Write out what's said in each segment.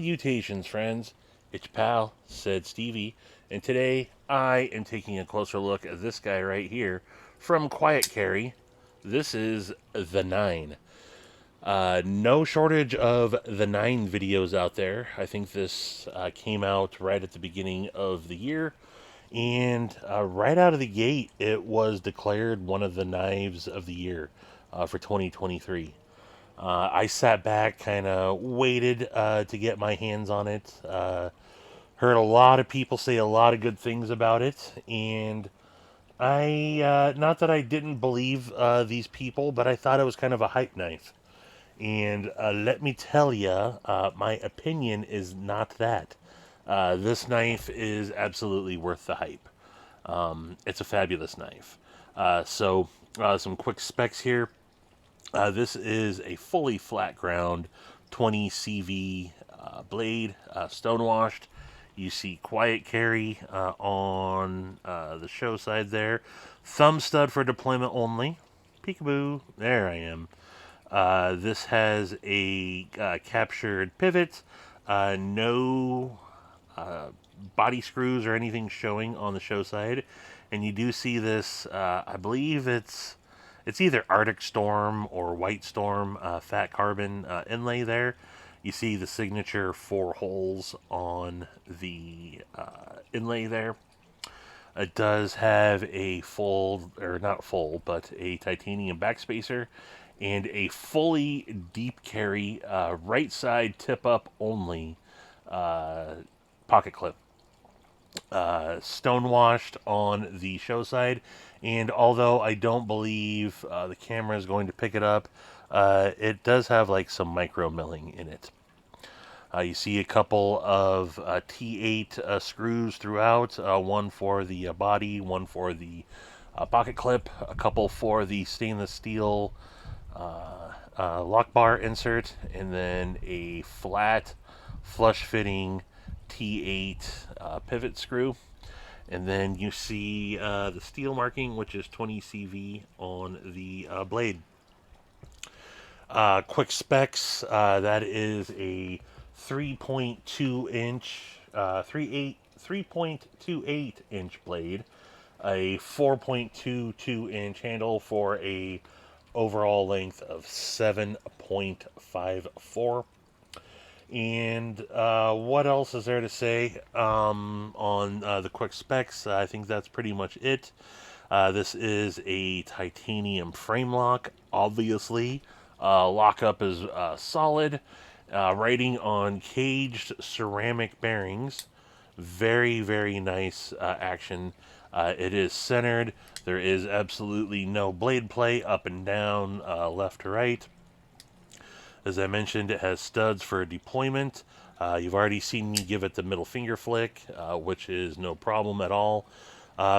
Salutations, friends. It's your pal, said Stevie, and today I am taking a closer look at this guy right here from Quiet Carry. This is the 9. No shortage of the 9 videos out there. I think this came out right at the beginning of the year, and right out of the gate, it was declared one of the knives of the year for 2023. I sat back, kind of waited to get my hands on it. Heard a lot of people say a lot of good things about it, and not that I didn't believe these people, but I thought it was kind of a hype knife. And let me tell you, my opinion is not that. This knife is absolutely worth the hype. It's a fabulous knife. Some quick specs here. This is a fully flat ground 20 CV blade, stonewashed. You see quiet carry on the show side there. Thumb stud for deployment only. Peekaboo. There I am. This has a captured pivot. No body screws or anything showing on the show side. And you do see this, I believe it's either Arctic Storm or White Storm fat carbon inlay there. You see the signature 4 holes on the inlay there. It does have a full, or not full, but a titanium backspacer and a fully deep carry right side tip up only pocket clip. Stonewashed on the show side, and although I don't believe the camera is going to pick it up, it does have like some micro milling in it. You see a couple of T8 screws throughout, one for the body, one for the pocket clip, a couple for the stainless steel lock bar insert, and then a flat flush fitting T8 pivot screw. And then you see the steel marking, which is 20 CV on the blade. Quick specs, that is a 3.2 inch, 3.28 inch blade, a 4.22 inch handle for a overall length of 7.54. And what else is there to say on the quick specs? I think that's pretty much it. This is a titanium frame lock, obviously. Lockup is solid. Writing on caged ceramic bearings. Very, very nice action. It is centered. There is absolutely no blade play up and down, left to right. As I mentioned, it has studs for deployment. You've already seen me give it the middle finger flick, which is no problem at all.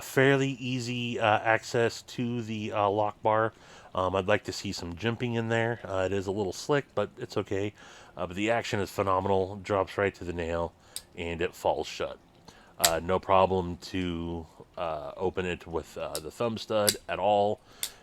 Fairly easy access to the lock bar. I'd like to see some jimping in there. It is a little slick, but it's okay. But the action is phenomenal. Drops right to the nail, and it falls shut. No problem to open it with the thumb stud at all.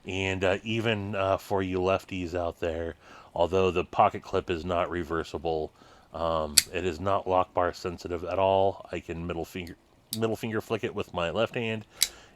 And even for you lefties out there, although the pocket clip is not reversible, it is not lock bar sensitive at all. I can middle finger flick it with my left hand,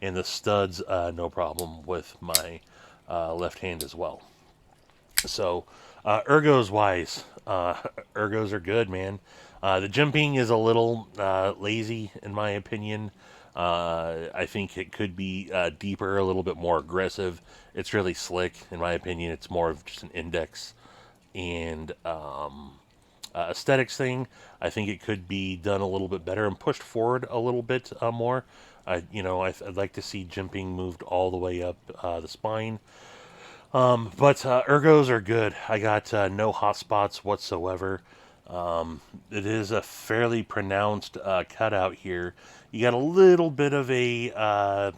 and the studs no problem with my left hand as well. So ergos wise, ergos are good, man. The jimping is a little lazy in my opinion. I think it could be deeper, a little bit more aggressive. It's really slick, in my opinion. It's more of just an index and aesthetics thing. I think it could be done a little bit better and pushed forward a little bit more. I'd like to see jimping moved all the way up the spine. But ergos are good. I got no hot spots whatsoever. It is a fairly pronounced cutout here. You got a little bit of a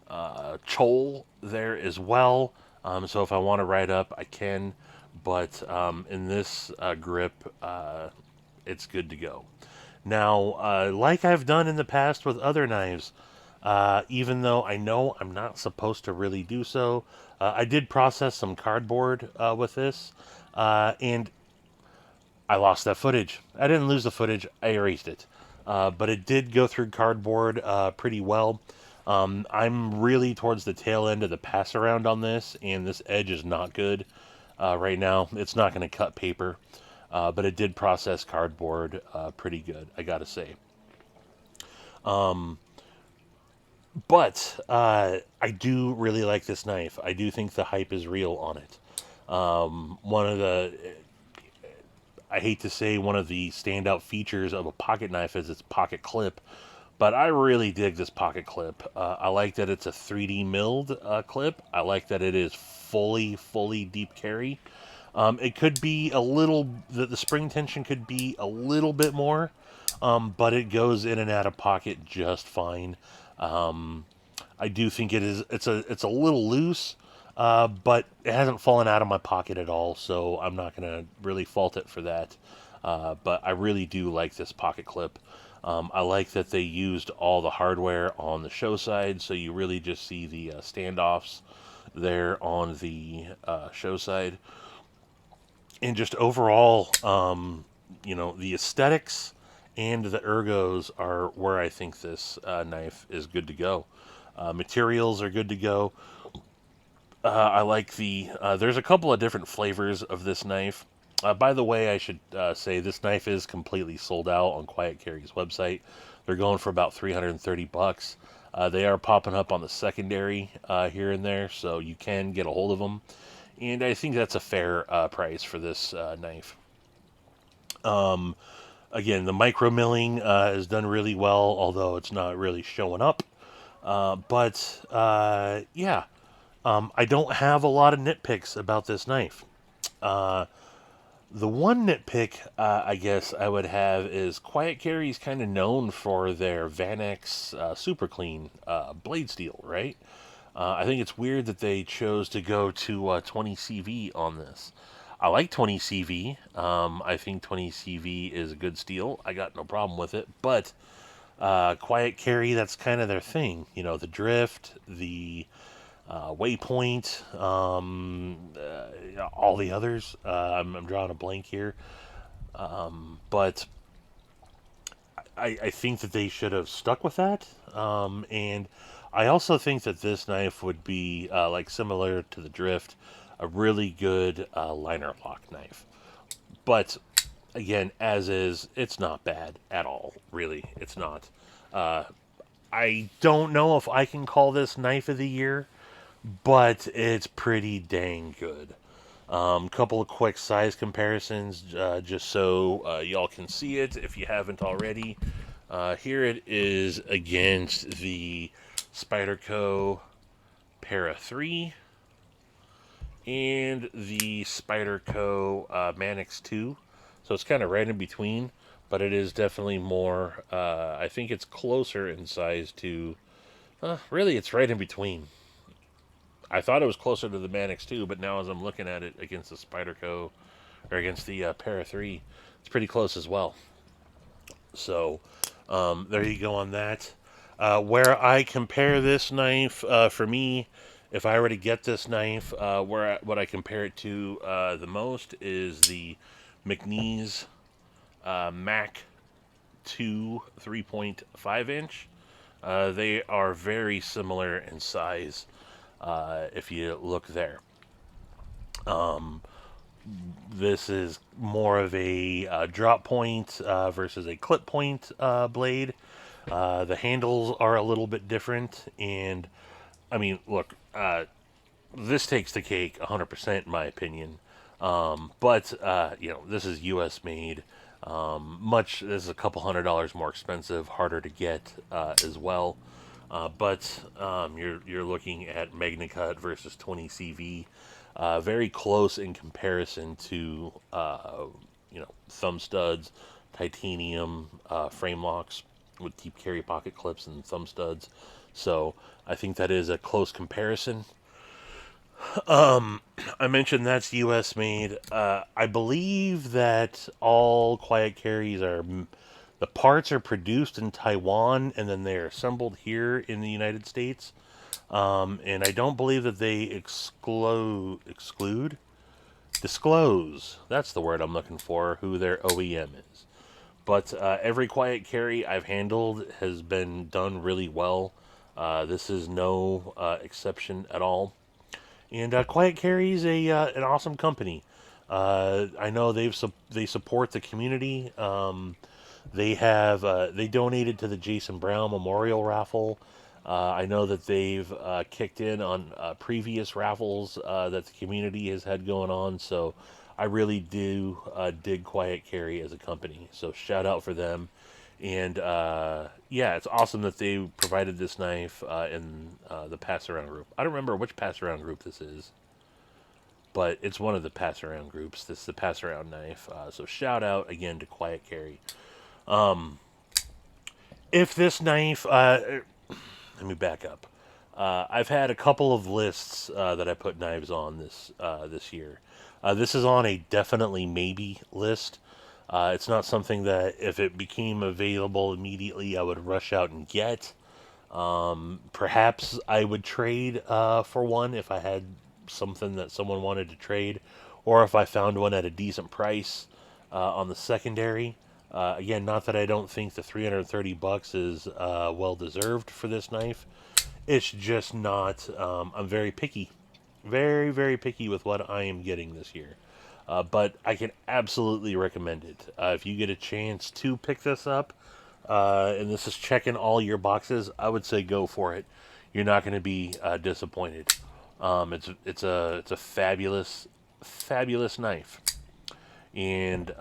chole there as well. So if I want to ride up, I can. But in this grip, it's good to go. Now, like I've done in the past with other knives, even though I know I'm not supposed to really do so, I did process some cardboard with this. And I lost that footage. I didn't lose the footage. I erased it. But it did go through cardboard pretty well. I'm really towards the tail end of the pass around on this, and this edge is not good right now. It's not going to cut paper, but it did process cardboard pretty good, I gotta say. But I do really like this knife. I do think the hype is real on it. One of the, I hate to say, one of the standout features of a pocket knife is its pocket clip. But I really dig this pocket clip. I like that it's a 3D milled clip. I like that it is fully deep carry. It could be a little, the spring tension could be a little bit more, but it goes in and out of pocket just fine. Um, I do think it's a little loose, but it hasn't fallen out of my pocket at all, so I'm not gonna really fault it for that. But I really do like this pocket clip. I like that they used all the hardware on the show side, so you really just see the standoffs there on the show side. And just overall, the aesthetics and the ergos are where I think this knife is good to go. Materials are good to go. I like there's a couple of different flavors of this knife. By the way, I should say this knife is completely sold out on Quiet Carry's website. They're going for about $330. They are popping up on the secondary here and there, so you can get a hold of them. And I think that's a fair price for this knife. Um, Again, the micro milling is done really well, although it's not really showing up. But yeah, I don't have a lot of nitpicks about this knife. Uh, the one nitpick I guess I would have is Quiet Carry's kind of known for their Vanex Super Clean blade steel, right? I think it's weird that they chose to go to 20 CV on this. I like 20 CV. I think 20 CV is a good steel. I got no problem with it. But Quiet Carry, that's kind of their thing. You know, the drift, the waypoint, all the others. I'm drawing a blank here. But I think that they should have stuck with that. And I also think that this knife would be, like similar to the drift, a really good liner lock knife. But again, as is, it's not bad at all. Really, it's not. Uh, I don't know if I can call this knife of the year, but it's pretty dang good. Couple of quick size comparisons, just so y'all can see it if you haven't already. Here it is against the Spyderco Para 3 and the Spyderco Manix 2. So it's kind of right in between, but it is definitely more, I think it's closer in size to, really it's right in between. I thought it was closer to the Manix 2, but now as I'm looking at it against the Spyderco, or against the Para 3, it's pretty close as well. So there you go on that. Where I compare this knife, for me, if I were to get this knife, what I compare it to the most is the McNeese Mac 2 3.5 inch. They are very similar in size if you look there. Um, this is more of a drop point versus a clip point blade. The handles are a little bit different, and I mean, look, this takes the cake 100% in my opinion. But this is U.S. made. This is a couple $100 more expensive, harder to get as well. But you're looking at MagnaCut versus 20 CV, very close in comparison to thumb studs, titanium frame locks with deep carry pocket clips and thumb studs. So I think that is a close comparison. I mentioned that's U.S. made. I believe that all quiet carries the parts are produced in Taiwan and then they're assembled here in the United States. And I don't believe that they exclude disclose. That's the word I'm looking for, who their OEM is. But every quiet carry I've handled has been done really well. This is no exception at all. And Quiet Carry is an awesome company. I know they support the community. They donated to the Jason Brown Memorial Raffle. I know that they've kicked in on previous raffles that the community has had going on. So I really do dig Quiet Carry as a company. So shout out for them. And yeah, it's awesome that they provided this knife in the pass around group. I don't remember which pass around group this is, but it's one of the pass around groups. This is the pass around knife. So shout out again to Quiet Carry. If this knife, let me back up. I've had a couple of lists that I put knives on this year. This is on a definitely maybe list. It's not something that if it became available immediately, I would rush out and get. Perhaps I would trade for one if I had something that someone wanted to trade, or if I found one at a decent price on the secondary. Again, not that I don't think the $330 is well deserved for this knife. It's just not. I'm very picky, very very picky with what I am getting this year. But I can absolutely recommend it. If you get a chance to pick this up, and this is checking all your boxes, I would say go for it. You're not going to be disappointed. It's a fabulous knife, and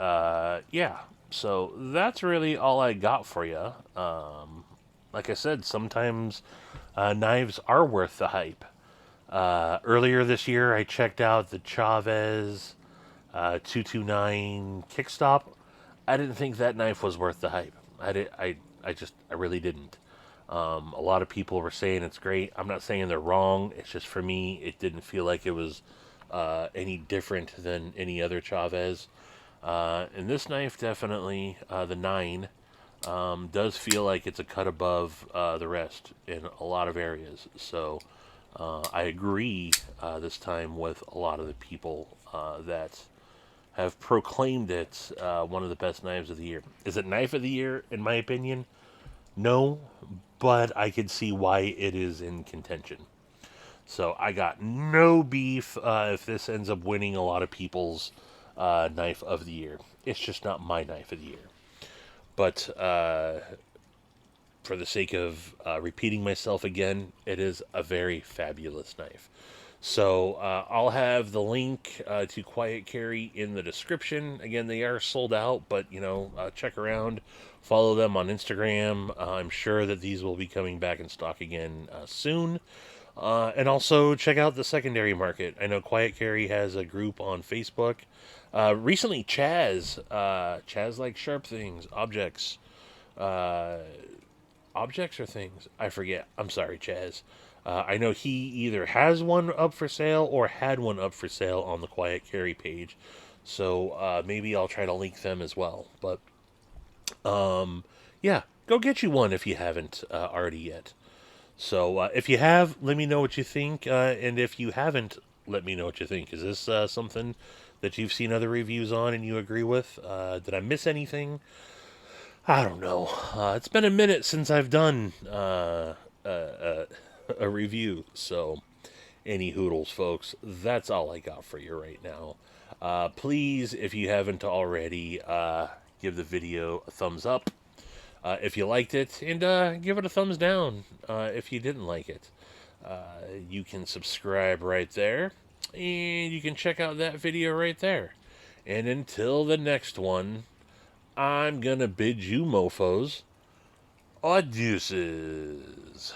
yeah. So that's really all I got for you. Like I said, sometimes knives are worth the hype. Earlier this year, I checked out the Chavez 229 Kickstop. I didn't think that knife was worth the hype. I really didn't. A lot of people were saying it's great. I'm not saying they're wrong. It's just for me, it didn't feel like it was any different than any other Chavez. And this knife definitely, the 9, does feel like it's a cut above the rest in a lot of areas. So I agree this time with a lot of the people that have proclaimed it one of the best knives of the year. Is it knife of the year, in my opinion? No, but I can see why it is in contention. So I got no beef if this ends up winning a lot of people's knife of the year. It's just not my knife of the year. But for the sake of repeating myself again, it is a very fabulous knife. So I'll have the link to Quiet Carry in the description. Again, they are sold out, but check around, follow them on Instagram. I'm sure that these will be coming back in stock again soon. And also check out the secondary market. I know Quiet Carry has a group on Facebook. Recently, Chaz like sharp things, objects, objects or things. I forget. I'm sorry, Chaz. I know he either has one up for sale or had one up for sale on the Quiet Carry page. So maybe I'll try to link them as well. But yeah, go get you one if you haven't already yet. So if you have, let me know what you think. And if you haven't, let me know what you think. Is this something that you've seen other reviews on and you agree with? Did I miss anything? I don't know. It's been a minute since I've done a review. So, any hoodles, folks, that's all I got for you right now. Please, if you haven't already, give the video a thumbs up if you liked it, and give it a thumbs down if you didn't like it. You can subscribe right there, and you can check out that video right there. And until the next one, I'm gonna bid you mofos adeuces.